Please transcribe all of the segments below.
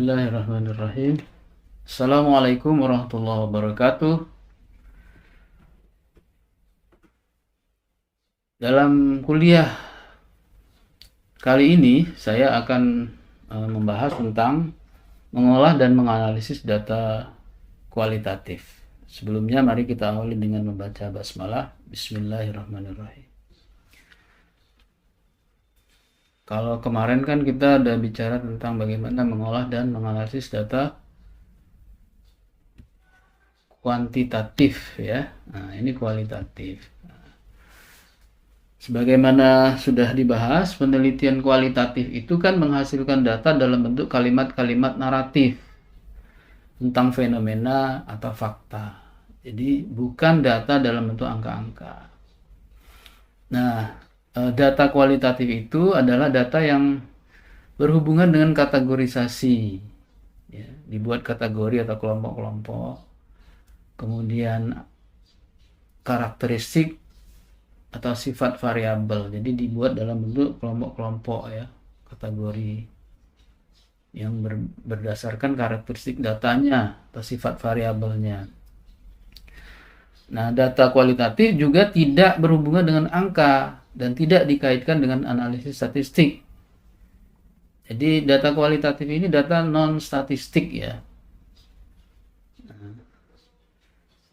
Bismillahirrahmanirrahim. Assalamualaikum warahmatullahi wabarakatuh. Dalam kuliah kali ini saya akan membahas tentang mengolah dan menganalisis data kualitatif. Sebelumnya mari kita awali dengan membaca basmalah. Bismillahirrahmanirrahim. Kalau kemarin kan kita udah bicara tentang bagaimana mengolah dan menganalisis data kuantitatif ya. Nah, ini kualitatif. Sebagaimana sudah dibahas, penelitian kualitatif itu kan menghasilkan data dalam bentuk kalimat-kalimat naratif tentang fenomena atau fakta. Jadi bukan data dalam bentuk angka-angka. Nah, data kualitatif itu adalah data yang berhubungan dengan kategorisasi. Ya, dibuat kategori atau kelompok-kelompok. Kemudian karakteristik atau sifat variabel. Jadi dibuat dalam bentuk kelompok-kelompok ya, kategori yang berdasarkan karakteristik datanya atau sifat variabelnya. Nah, data kualitatif juga tidak berhubungan dengan angka dan tidak dikaitkan dengan analisis statistik. Jadi data kualitatif ini data non statistik ya.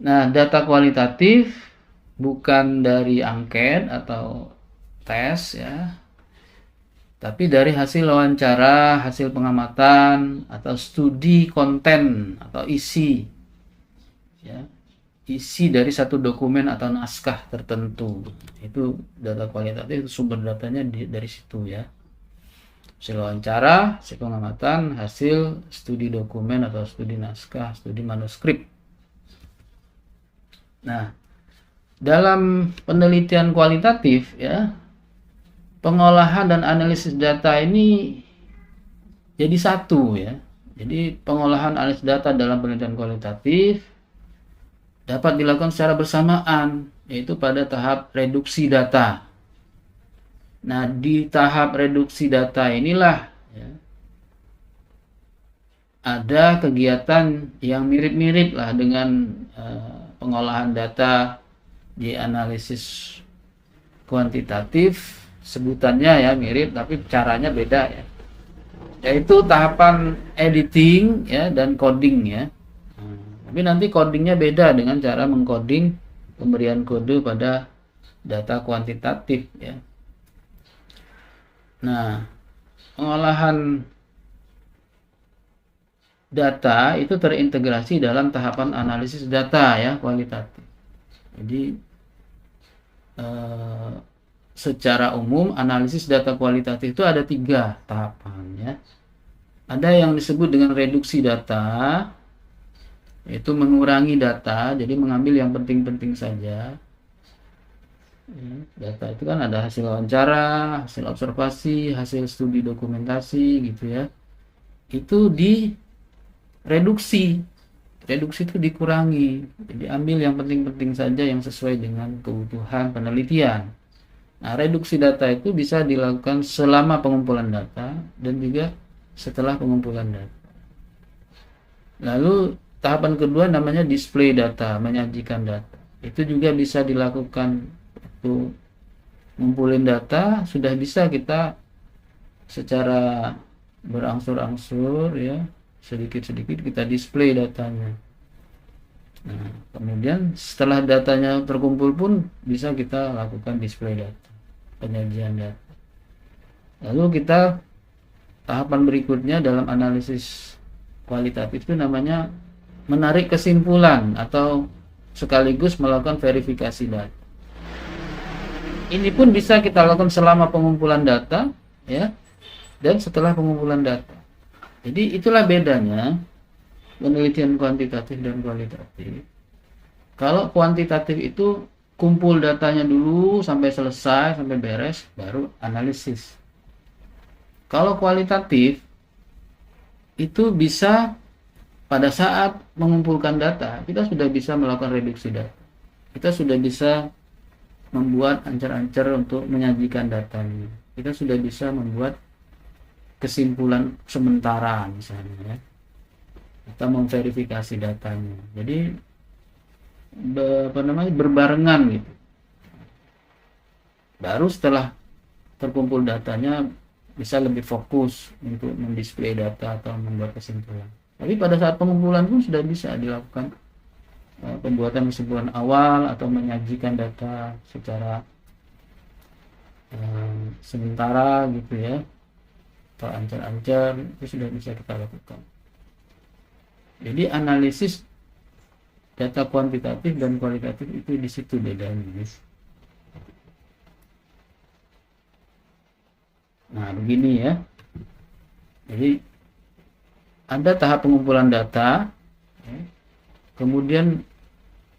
Nah, data kualitatif bukan dari angket atau tes ya, tapi dari hasil wawancara, hasil pengamatan atau studi konten atau isi ya, isi dari satu dokumen atau naskah tertentu. Itu data kualitatif, sumber datanya dari situ ya, hasil wawancara, hasil pengamatan, hasil studi dokumen atau studi naskah, studi manuskrip. Nah, dalam penelitian kualitatif ya, pengolahan dan analisis data ini jadi satu ya. Jadi pengolahan analisis data dalam penelitian kualitatif dapat dilakukan secara bersamaan, yaitu pada tahap reduksi data. Nah, di tahap reduksi data inilah ya, ada kegiatan yang mirip-mirip lah dengan pengolahan data di analisis kuantitatif. Sebutannya ya mirip tapi caranya beda ya, yaitu tahapan editing ya dan coding ya. Tapi nanti codingnya beda dengan cara mengcoding pemberian kode pada data kuantitatif ya. Nah, pengolahan data itu terintegrasi dalam tahapan analisis data ya kualitatif. Jadi secara umum analisis data kualitatif itu ada 3 tahapan ya. Ada yang disebut dengan reduksi data, yaitu mengurangi data, jadi mengambil yang penting-penting saja. Data itu kan ada hasil wawancara, hasil observasi, hasil studi dokumentasi gitu ya. Itu direduksi. Reduksi itu dikurangi, jadi ambil yang penting-penting saja yang sesuai dengan kebutuhan penelitian. Nah, reduksi data itu bisa dilakukan selama pengumpulan data dan juga setelah pengumpulan data. Lalu tahapan kedua namanya display data, menyajikan data. Itu juga bisa dilakukan waktu ngumpulin data, sudah bisa kita secara berangsur-angsur ya, sedikit-sedikit kita display datanya. Nah, kemudian setelah datanya terkumpul pun bisa kita lakukan display data, penyajian data. Lalu kita tahapan berikutnya dalam analisis kualitatif itu namanya menarik kesimpulan atau sekaligus melakukan verifikasi data. Ini pun bisa kita lakukan selama pengumpulan data ya, dan setelah pengumpulan data. Jadi itulah bedanya penelitian kuantitatif dan kualitatif. Kalau kuantitatif itu kumpul datanya dulu sampai selesai, sampai beres, baru analisis. Kalau kualitatif itu bisa pada saat mengumpulkan data, kita sudah bisa melakukan reduksi data. Kita sudah bisa membuat ancar-ancar untuk menyajikan datanya. Kita sudah bisa membuat kesimpulan sementara misalnya ya, atau memverifikasi datanya. Jadi berbarengan gitu. Baru setelah terkumpul datanya bisa lebih fokus untuk mendisplay data atau membuat kesimpulan. Tapi pada saat pengumpulan pun sudah bisa dilakukan pembuatan kesimpulan awal atau menyajikan data secara sementara gitu ya, atau ancar-ancar, itu sudah bisa kita lakukan. Jadi analisis data kuantitatif dan kualitatif itu di situ bedanya, guys. Nah, begini ya. Jadi ada tahap pengumpulan data, kemudian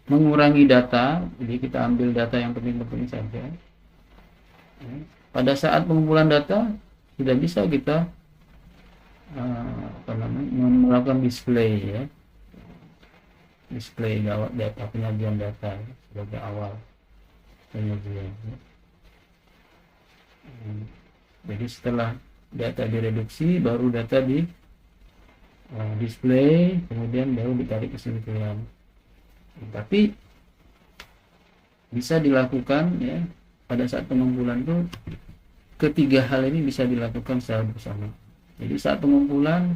mengurangi data. Jadi kita ambil data yang penting-penting saja. Pada saat pengumpulan data sudah bisa kita melakukan display ya, display data, penyajian data sebagai awal penyajian. Jadi setelah data direduksi, baru data di display, kemudian baru ditarik kesimpulan. Tapi bisa dilakukan ya pada saat pengumpulan itu, ketiga hal ini bisa dilakukan secara bersama. Jadi saat pengumpulan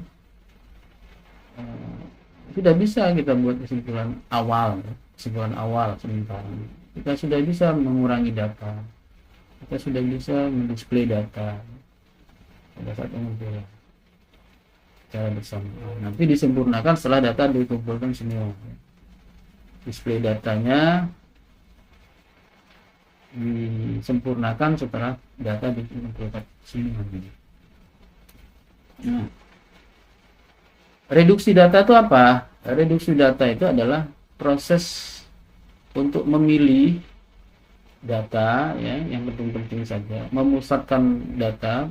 sudah bisa kita buat kesimpulan awal sementara. Kita sudah bisa mengurangi data, kita sudah bisa mendisplay data pada saat pengumpulan secara bersama. Nanti disempurnakan setelah data dikumpulkan semua. Display datanya disempurnakan setelah data dikumpulkan semua. Nah, reduksi data itu apa? Reduksi data itu adalah proses untuk memilih data ya, yang penting-penting saja, memusatkan data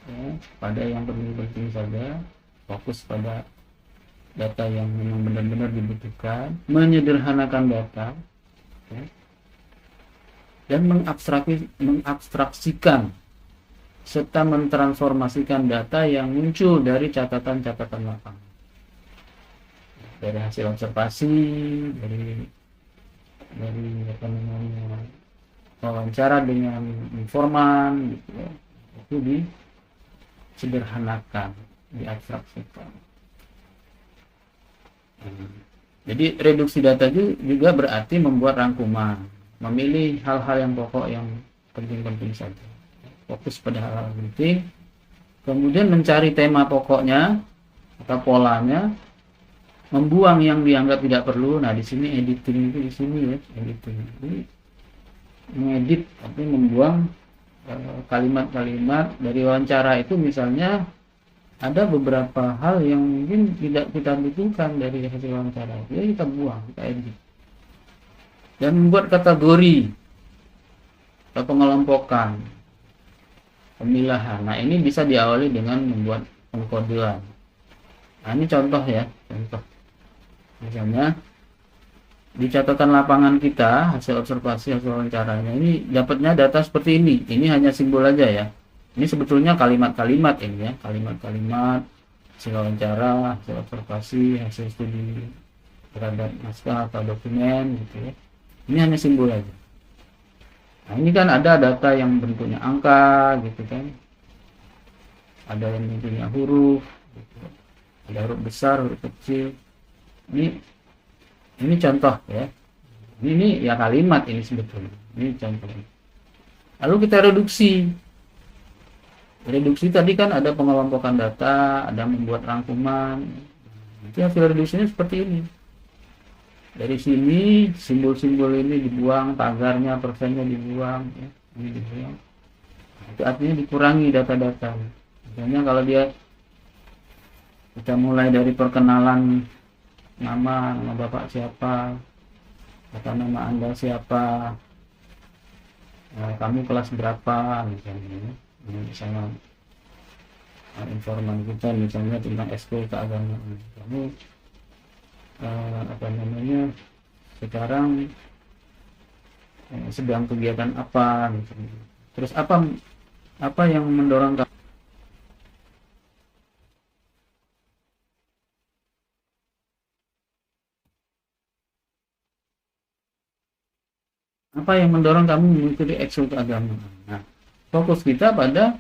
ya, pada yang penting-penting saja, fokus pada data yang memang benar-benar dibutuhkan, menyederhanakan data ya, dan mengabstraksikan serta mentransformasikan data yang muncul dari catatan-catatan lapangan, dari hasil observasi, dari wawancara dengan informan gitu ya. Itu disederhanakan, diabstraksikan. Jadi reduksi data juga berarti membuat rangkuman, memilih hal-hal yang pokok, yang penting-penting saja, fokus pada hal-hal penting, kemudian mencari tema pokoknya atau polanya, membuang yang dianggap tidak perlu. Nah, di sini editing itu di sini ya, editing. Jadi mengedit tapi membuang kalimat-kalimat dari wawancara itu. Misalnya ada beberapa hal yang mungkin tidak kita butuhkan dari hasil wawancara, ya kita buang, kita edit. Dan membuat kategori atau pengelompokan, pemilahan. Nah, ini bisa diawali dengan membuat pengkodean. Nah, ini contoh ya, contoh. Misalnya di catatan lapangan kita, hasil observasi, hasil wawancaranya, ini dapatnya data seperti ini. Ini hanya simbol aja ya. Ini sebetulnya kalimat-kalimat ini ya, kalimat-kalimat hasil wawancara, hasil observasi, hasil studi terhadap naskah atau dokumen gitu ya. Ini hanya simbol aja. Nah, ini kan ada data yang bentuknya angka gitu kan, ada yang bentuknya huruf gitu. Ada huruf besar, huruf kecil. Ini contoh ya. Ini ya kalimat ini sebetulnya. Ini contoh. Lalu kita reduksi. Reduksi tadi kan ada pengelompokan data, ada membuat rangkuman. Itu hasil reduksinya seperti ini. Dari sini simbol-simbol ini dibuang, tagarnya, persennya dibuang ya. Ini dibuang. Itu artinya dikurangi data-data. Misalnya kalau kita mulai dari perkenalan, nama bapak siapa, kata nama anda siapa, kamu kelas berapa misalnya, misalnya informan kita misalnya tentang ekskul keagamaan, kamu sekarang sedang kegiatan apa misalnya. Terus apa yang mendorong kamu Apa yang mendorong kamu mengikuti ekskul keagamaan? Nah, fokus kita pada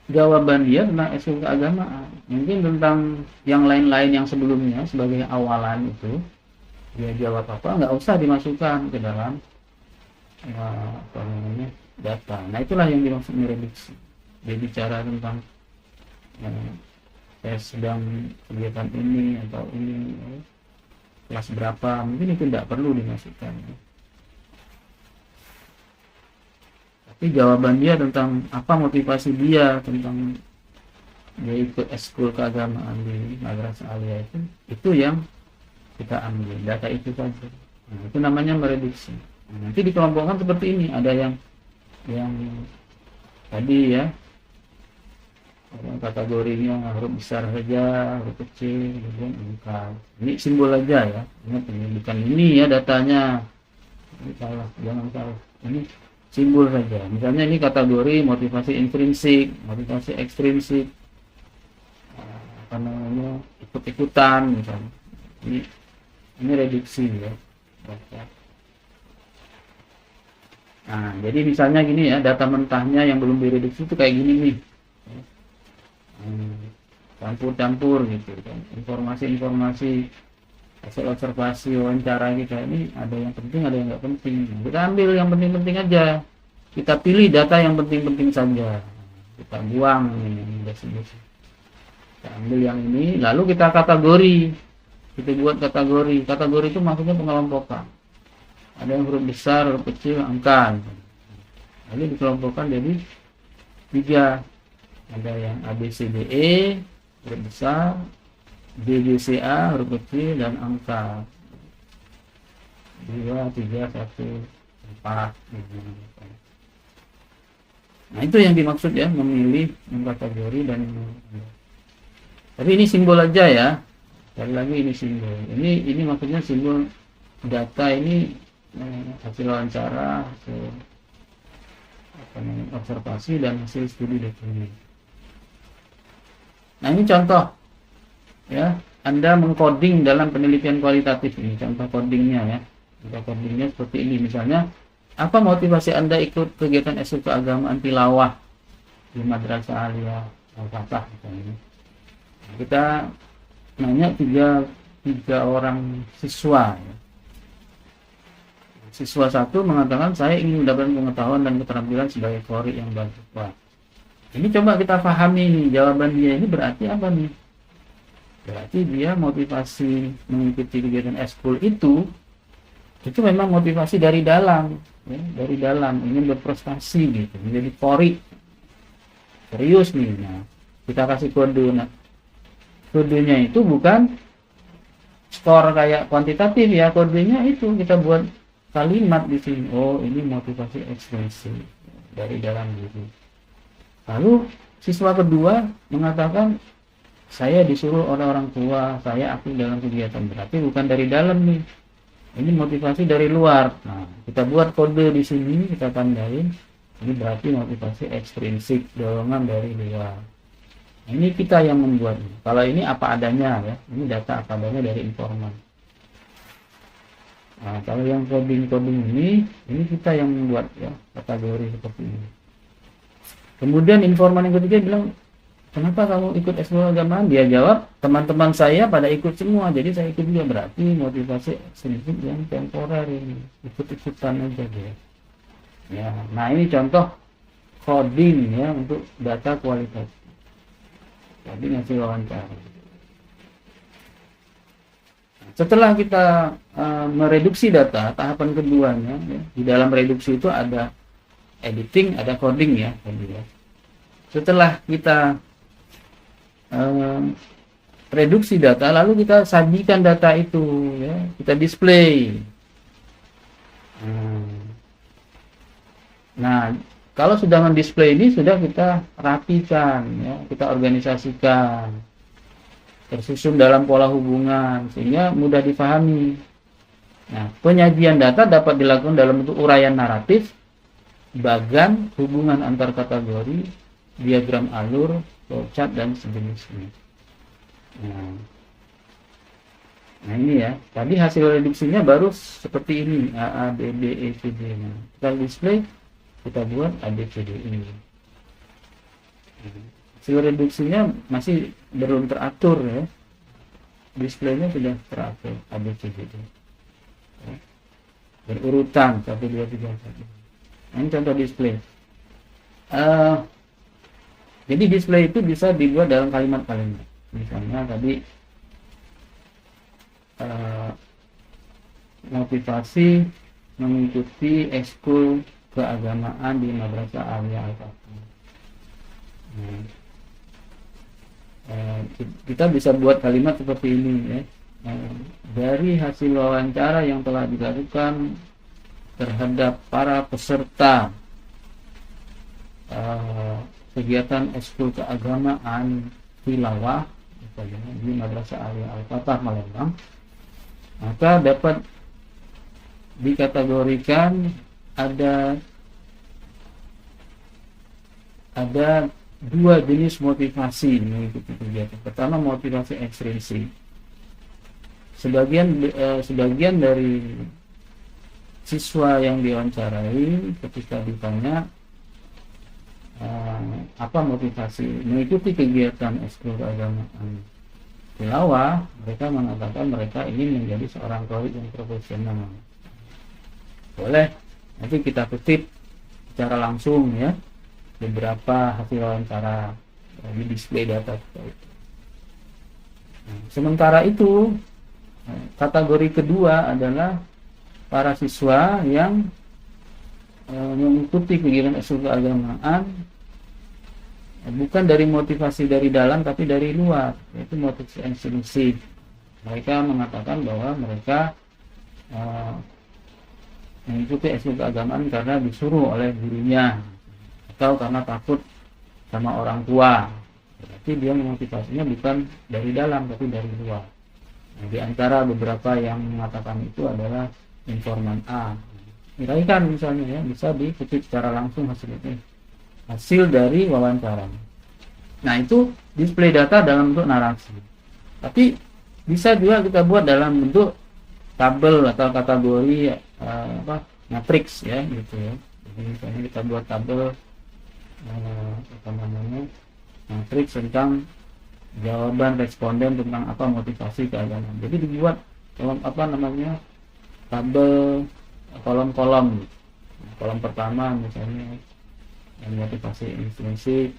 jawaban dia tentang ekskul keagamaan. Mungkin tentang yang lain-lain yang sebelumnya sebagai awalan itu dia jawab apa, nggak usah dimasukkan ke dalam apa namanya data. Nah, itulah yang dimaksud mereduksi. Dia bicara tentang saya sedang kegiatan ini atau ini, kelas berapa, mungkin itu tidak perlu dimasukkan. Tapi jawaban dia tentang apa motivasi dia tentang dia ikut ekskul keagamaan di Madrasah Aliyah itu yang kita ambil data itu saja. Nah, itu namanya mereduksi. Nah, nanti dikelompokkan seperti ini, ada yang tadi ya kategorinya huruf besar saja, huruf kecil, kemudian angka. Ini simbol aja ya, ingat ini bukan ini ya datanya, ini salah, jangan salah, ini simbol saja. Misalnya ini kategori motivasi intrinsik, motivasi ekstrinsik, apa namanya ikut-ikutan misalnya. Ini reduksi ya. Nah, jadi misalnya gini ya, data mentahnya yang belum direduksi itu kayak gini nih, campur-campur gitu kan, informasi-informasi hasil observasi wawancara kita ini ada yang penting ada yang nggak penting. Kita ambil yang penting-penting aja, kita pilih data yang penting-penting saja, kita buang ini kita ambil yang ini, lalu kita kategori, kita buat kategori itu maksudnya pengelompokan. Ada yang huruf besar, huruf kecil, angka. Lalu dikelompokkan jadi 3. Ada yang ABCDE, huruf besar, BBCA, huruf kecil, dan angka. 2, 3, 1, 4. Nah, itu yang dimaksud ya, memilih, mengkategori, dan tapi ini simbol aja ya. Sekali lagi ini simbol. Ini maksudnya simbol data ini hasil wawancara, hasil observasi dan hasil studi dokumen. Nah, ini contoh ya, Anda mengcoding dalam penelitian kualitatif. Ini contoh codingnya ya. Contoh codingnya seperti ini misalnya, apa motivasi Anda ikut kegiatan ekskul keagamaan tilawah di Madrasah Aliyah Al-Fatah misalnya. Nah, kita nanya tiga orang siswa ya. Siswa 1 mengatakan saya ingin mendapatkan pengetahuan dan keterampilan sebagai qori yang baik. Wah, ini coba kita pahami nih, jawaban dia ini berarti apa nih? Berarti dia motivasi mengikuti kegiatan ekskul itu memang motivasi dari dalam ya, dari dalam ingin berprestasi gitu, menjadi qori serius nih. Nah, kita kasih kode. Nah, kodenya itu bukan skor kayak kuantitatif ya, kodenya itu kita buat kalimat di sini. Oh, ini motivasi ekstrinsik dari dalam diri. Lalu siswa kedua mengatakan saya disuruh oleh orang tua, saya aktif dalam kegiatan, berarti bukan dari dalam nih. Ini motivasi dari luar. Nah, kita buat kode di sini, kita tandain. Ini berarti motivasi ekstrinsik, dorongan dari luar. Ini kita yang membuatnya. Kalau ini apa adanya ya, ini data apa adanya dari informan. Nah, kalau yang coding ini kita yang membuat ya kategori seperti ini. Kemudian informan yang ketiga bilang, kenapa kamu ikut ekskul keagamaan? Dia jawab, teman-teman saya pada ikut semua, jadi saya ikut juga. Berarti motivasi ekstrinsik yang temporer ini, ikut-ikutan aja dia. Ya, nah ini contoh coding ya untuk data kualitatif. Jadi hasil wawancara. Setelah kita mereduksi data, tahapan keduanya ya, di dalam reduksi itu ada editing, ada coding ya. Setelah kita reduksi data, lalu kita sajikan data itu ya, kita display. Nah, kalau sudah mendisplay ini sudah kita rapikan ya, kita organisasikan, tersusun dalam pola hubungan sehingga mudah difahami. Nah, penyajian data dapat dilakukan dalam bentuk uraian naratif, bagan, hubungan antar kategori, diagram alur, flowchart dan sejenisnya. Nah ini ya, tadi hasil reduksinya baru seperti ini, A, A, B, B, E, C, D. Nah, kita display, kita buat A, B, C, D ini. Hasil reduksinya masih belum teratur ya, displaynya sudah teratur A, B, C, D. Ya. Berurutan 1, 2, 3, 4. Nah, ini contoh display. Jadi display itu bisa dibuat dalam kalimat-kalimat. Misalnya tadi motivasi mengikuti ekskul keagamaan di Madrasah Aliyah Al-Fatih. Kita bisa buat kalimat seperti ini ya. Dari hasil wawancara yang telah dilakukan terhadap para peserta kegiatan ekskul keagamaan tilawah di Madrasah Aliyah Al-Fatih Palembang, maka dapat dikategorikan ada dua jenis motivasi mengikuti kegiatan. Pertama, motivasi ekstrinsik. Sebagian dari siswa yang diwawancarai ketika ditanya apa motivasi mengikuti kegiatan ekskul keagamaan tilawah, mereka mengatakan mereka ingin menjadi seorang qari yang profesional. Boleh nanti kita kutip secara langsung ya beberapa hasil wawancara di display data itu. Sementara itu kategori kedua adalah para siswa yang mengikuti kegiatan ekskul keagamaan bukan dari motivasi dari dalam tapi dari luar, yaitu motivasi ekstrinsik. Mereka mengatakan bahwa mereka mengikuti ekskul keagamaan karena disuruh oleh gurunya atau karena takut sama orang tua. Berarti dia motivasinya bukan dari dalam tapi dari luar. Nah, di antara beberapa yang mengatakan itu adalah informan A. Miraikan misalnya ya, bisa dikutip secara langsung hasil dari wawancara. Nah, itu display data dalam bentuk narasi. Tapi bisa juga kita buat dalam bentuk tabel atau kategori matriks ya gitu ya. Jadi misalnya kita buat tabel matriks tentang jawaban responden tentang apa motivasi keagamaan. Jadi dibuat dalam tabel kolom-kolom. Kolom pertama misalnya motivasi ekstrinsik,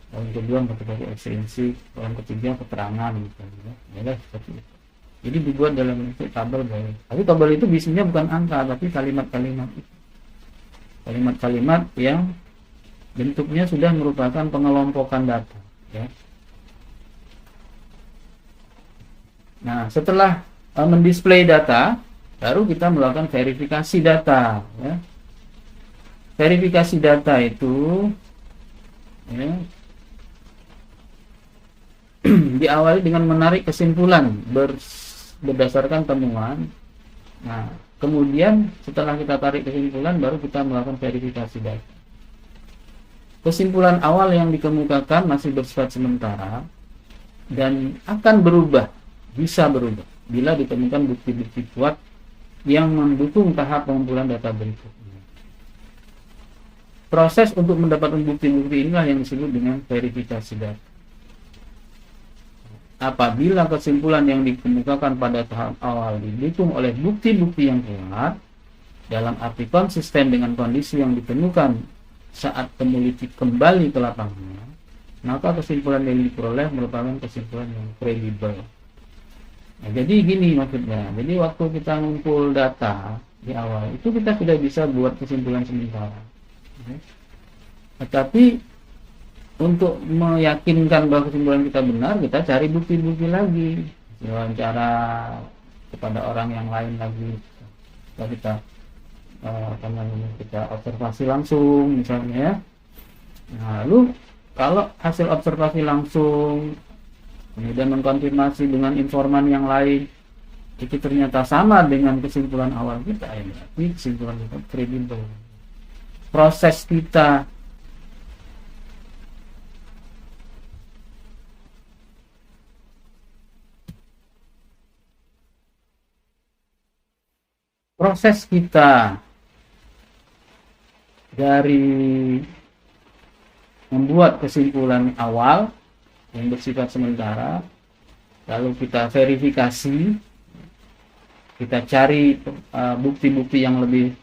kolom kedua motivasi ekstrinsik, kolom ketiga keterangan misalnya. Ya, seperti itu. Jadi dibuat dalam bentuk tabel boleh. Tapi tabel itu biasanya bukan angka tapi kalimat-kalimat. Kalimat-kalimat yang bentuknya sudah merupakan pengelompokan data ya. Nah, setelah mendisplay data, baru kita melakukan verifikasi data ya. Verifikasi data itu ya, diawali dengan menarik kesimpulan berdasarkan temuan. Nah, kemudian setelah kita tarik kesimpulan baru kita melakukan verifikasi data. Kesimpulan awal yang dikemukakan masih bersifat sementara dan akan berubah, bisa berubah bila ditemukan bukti-bukti kuat yang mendukung tahap pengumpulan data berikutnya. Proses untuk mendapatkan bukti-bukti inilah yang disebut dengan verifikasi data. Apabila kesimpulan yang dikemukakan pada tahap awal didukung oleh bukti-bukti yang kuat, dalam arti konsisten dengan kondisi yang ditemukan saat peneliti kembali ke lapangan, maka kesimpulan yang diperoleh merupakan kesimpulan yang kredibel. Nah, jadi gini maksudnya. Jadi waktu kita ngumpul data di awal itu kita sudah bisa buat kesimpulan sementara. Tetapi untuk meyakinkan bahwa kesimpulan kita benar, kita cari bukti-bukti lagi, wawancara kepada orang yang lain lagi, kita observasi langsung misalnya. Nah, lalu kalau hasil observasi langsung kemudian mengkonfirmasi dengan informan yang lain itu ternyata sama dengan kesimpulan awal kita, ya berarti kesimpulan kita kredibel. Proses kita proses kita dari membuat kesimpulan awal yang bersifat sementara, lalu kita verifikasi, kita cari bukti-bukti yang lebih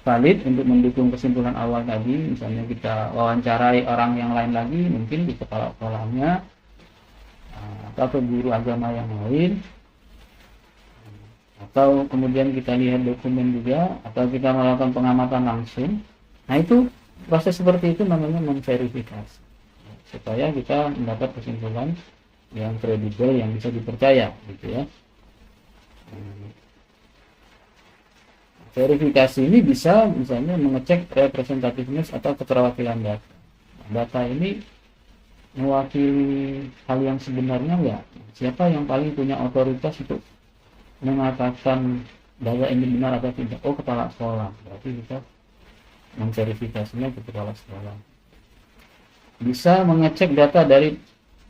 valid untuk mendukung kesimpulan awal tadi. Misalnya kita wawancarai orang yang lain lagi, mungkin di kepala sekolahnya atau ke guru agama yang lain, atau kemudian kita lihat dokumen juga, atau kita melakukan pengamatan langsung. Nah, itu proses seperti itu namanya memverifikasi, supaya kita mendapat kesimpulan yang kredibel, yang bisa dipercaya, gitu ya. Verifikasi ini bisa misalnya mengecek representativeness atau keterwakilan data. Data ini mewakili hal yang sebenarnya enggak? Siapa yang paling punya otoritas untuk mengatakan data ini benar atau tidak? Oh, kepala sekolah. Berarti kita memverifikasinya ke kepala sekolah. Bisa mengecek data dari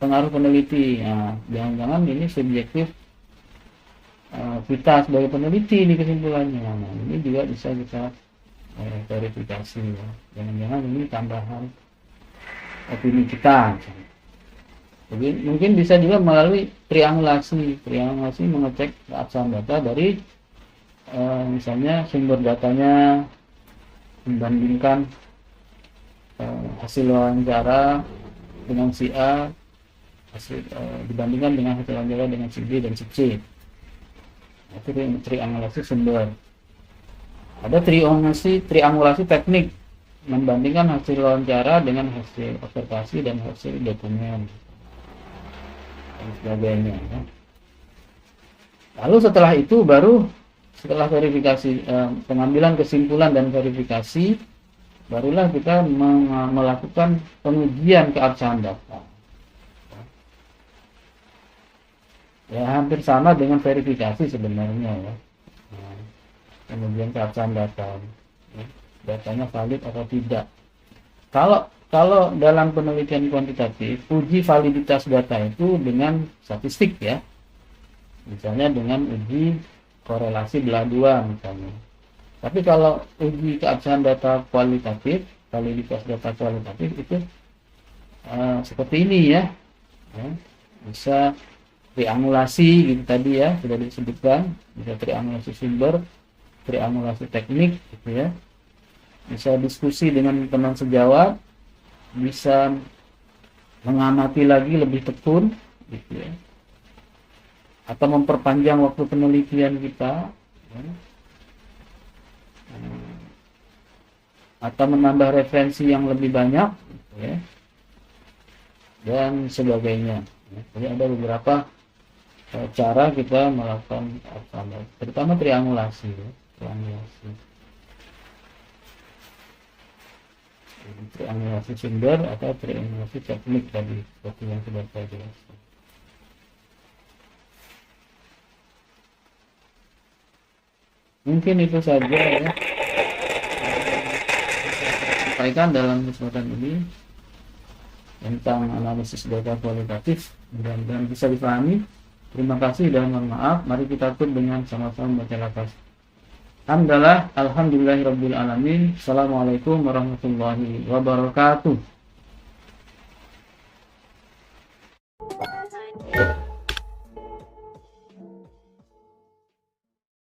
pengaruh peneliti. Nah, jangan-jangan ini subjektif kita sebagai peneliti di kesimpulannya. Nah, ini juga bisa kita verifikasi ya. Jangan-jangan ini tambahan opini kita. Jadi mungkin bisa juga melalui triangulasi mengecek keabsahan data dari misalnya sumber datanya, membandingkan hasil wawancara dengan si A, dibandingkan dengan hasil wawancara dengan si B dan si C. Itu triangulasi sumber. Ada triangulasi teknik, membandingkan hasil wawancara dengan hasil observasi dan hasil dokumen dan sebagainya ya. Lalu setelah itu setelah verifikasi, pengambilan kesimpulan dan verifikasi, barulah kita melakukan pengujian keabsahan data. Ya, hampir sama dengan verifikasi sebenarnya ya. Nah, kemudian keabsahan data, ya, datanya valid atau tidak. Kalau dalam penelitian kuantitatif, uji validitas data itu dengan statistik ya. Misalnya dengan uji korelasi belah dua misalnya. Tapi kalau uji keabsahan data kualitatif, validitas data kualitatif itu seperti ini ya. Bisa triangulasi gitu tadi ya, sudah disebutkan, bisa triangulasi sumber, triangulasi teknik gitu ya. Bisa diskusi dengan teman sejawat, bisa mengamati lagi lebih tekun gitu ya. Atau memperpanjang waktu penelitian kita ya. Atau menambah referensi yang lebih banyak gitu ya. Dan sebagainya. Jadi ada beberapa cara kita melakukan terutama triangulasi ya. Triangulasi sumber atau triangulasi teknik tadi seperti yang sudah saya jelaskan. Mungkin itu saja ya sampaikan dalam kesempatan ini tentang analisis data kualitatif. Mudah-mudahan bisa dipahami. Terima kasih dan mohon maaf. Mari kita tutup dengan sama-sama baca lafaz. Alhamdulillahirabbil alamin. Assalamualaikum warahmatullahi wabarakatuh.